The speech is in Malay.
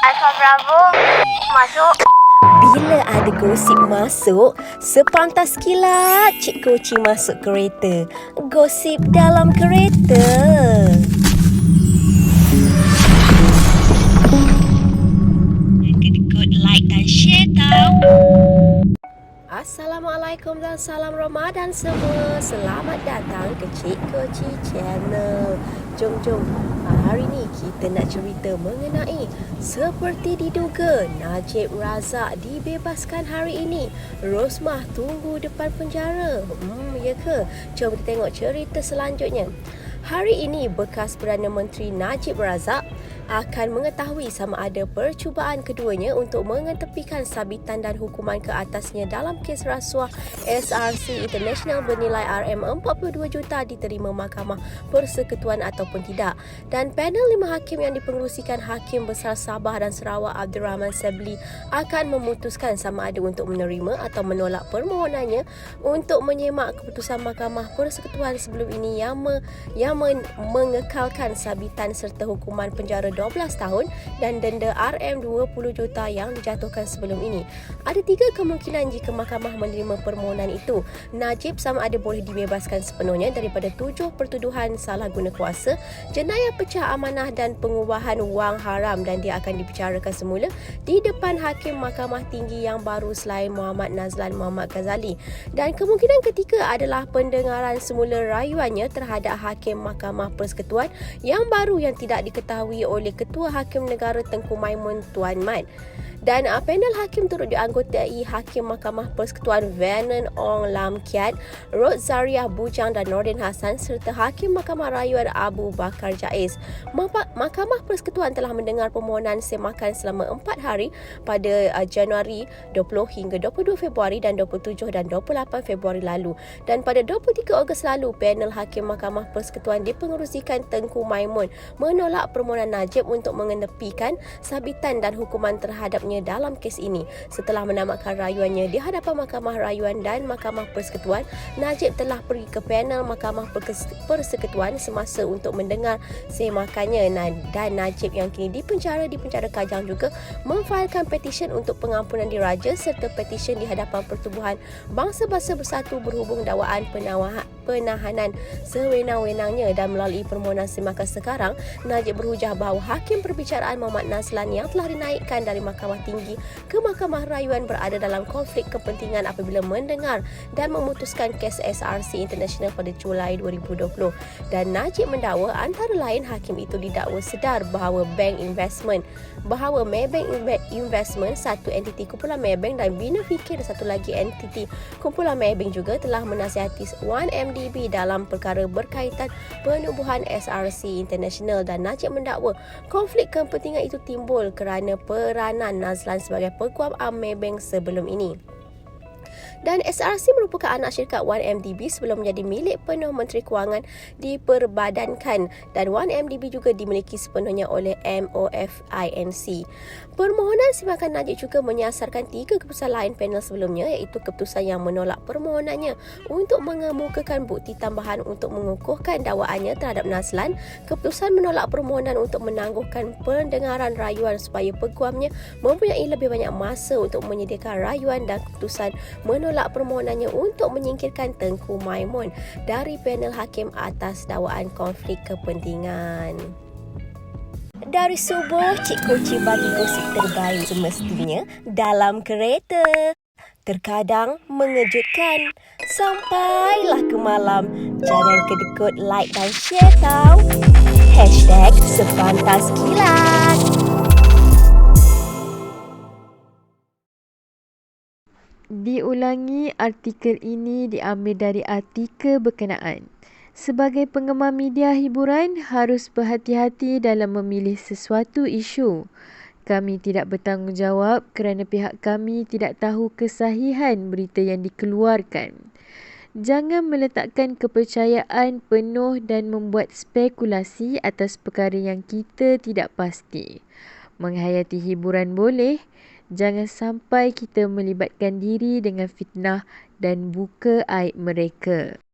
Alfa Bravo masuk. Bila ada gosip masuk, sepantas kilat Cik Koci masuk kereta. Gosip dalam kereta. Kedekut like dan share tau. Assalamualaikum dan salam Ramadan semua. Selamat datang ke Cik Koci Channel. Jom. Hari ni kita nak cerita mengenai seperti diduga Najib Razak dibebaskan hari ini. Rosmah tunggu depan penjara. Ya ke? Jom kita tengok cerita selanjutnya. Hari ini bekas Perdana Menteri Najib Razak akan mengetahui sama ada percubaan keduanya untuk mengetepikan sabitan dan hukuman ke atasnya dalam kes rasuah SRC International bernilai RM42 juta diterima Mahkamah Persekutuan ataupun tidak. Dan panel 5 hakim yang dipengerusikan Hakim Besar Sabah dan Sarawak Abdul Rahman Sabli akan memutuskan sama ada untuk menerima atau menolak permohonannya untuk menyemak keputusan Mahkamah Persekutuan sebelum ini yang mengekalkan sabitan serta hukuman penjara 12 tahun dan denda RM20 juta yang dijatuhkan sebelum ini. Ada 3 kemungkinan jika mahkamah menerima permohonan itu. Najib sama ada boleh dibebaskan sepenuhnya daripada 7 pertuduhan salah guna kuasa, jenayah pecah amanah dan pengubahan wang haram, dan dia akan dibicarakan semula di depan Hakim Mahkamah Tinggi yang baru selain Muhammad Nazlan Muhammad Ghazali. Dan kemungkinan ketiga adalah pendengaran semula rayuannya terhadap Hakim Mahkamah Persekutuan yang baru yang tidak diketahui oleh Ketua Hakim Negara Tengku Maimun Tuan Mat. Dan panel hakim turut dianggotai Hakim Mahkamah Persekutuan Vernon Ong Lam Kiat, Rod Zariah Bujang dan Nordin Hassan serta Hakim Mahkamah Rayuan Abu Bakar Jaiz. Mahkamah Persekutuan telah mendengar permohonan semakan selama 4 hari pada Januari 20 hingga 22 Februari dan 27 dan 28 Februari lalu. Dan pada 23 Ogos lalu, panel Hakim Mahkamah Persekutuan dipengerusikan Tengku Maimun menolak permohonan Najib untuk mengetepikan sabitan dan hukuman terhadapnya dalam kes ini. Setelah menamatkan rayuannya di hadapan Mahkamah Rayuan dan Mahkamah Persekutuan, Najib telah pergi ke panel Mahkamah Persekutuan semasa untuk mendengar semakannya, dan Najib yang kini dipenjara di penjara Kajang juga memfailkan petisyen untuk pengampunan diraja serta petisyen di hadapan Pertubuhan Bangsa-Bangsa Bersatu berhubung dakwaan penahanan sewenang-wenangnya. Dan melalui permohonan semakan sekarang, Najib berhujah bahawa Hakim Perbicaraan Muhammad Nazlan yang telah dinaikkan dari Mahkamah Tinggi ke Mahkamah Rayuan berada dalam konflik kepentingan apabila mendengar dan memutuskan kes SRC International pada Julai 2020. Dan Najib mendakwa antara lain hakim itu didakwa sedar bahawa Maybank Investment, satu entiti kumpulan Maybank, dan Bina Fikir, satu lagi entiti kumpulan Maybank juga telah menasihati 1MDB dalam perkara berkaitan penubuhan SRC International. Dan Najib mendakwa konflik kepentingan itu timbul kerana peranan Nazlan sebagai peguam Maybank sebelum ini. Dan SRC merupakan anak syarikat 1MDB sebelum menjadi milik penuh Menteri Kewangan diperbadankan, dan 1MDB juga dimiliki sepenuhnya oleh MOFINC. Permohonan semakan Najib juga menyasarkan 3 keputusan lain panel sebelumnya, iaitu keputusan yang menolak permohonannya untuk mengemukakan bukti tambahan untuk mengukuhkan dakwaannya terhadap Nazlan, keputusan menolak permohonan untuk menangguhkan pendengaran rayuan supaya peguamnya mempunyai lebih banyak masa untuk menyediakan rayuan, dan keputusan menolak permohonannya untuk menyingkirkan Tengku Maimun dari panel hakim atas dakwaan konflik kepentingan. Dari subuh, Cik Koci bagi gosip terbaik semestinya dalam kereta. Terkadang mengejutkan. Sampailah ke malam. Jangan kedekut like dan share tau. #sepantaskilat. Diulangi, artikel ini diambil dari artikel berkenaan. Sebagai penggemar media hiburan, harus berhati-hati dalam memilih sesuatu isu. Kami tidak bertanggungjawab kerana pihak kami tidak tahu kesahihan berita yang dikeluarkan. Jangan meletakkan kepercayaan penuh dan membuat spekulasi atas perkara yang kita tidak pasti. Menghayati hiburan boleh, jangan sampai kita melibatkan diri dengan fitnah dan buka aib mereka.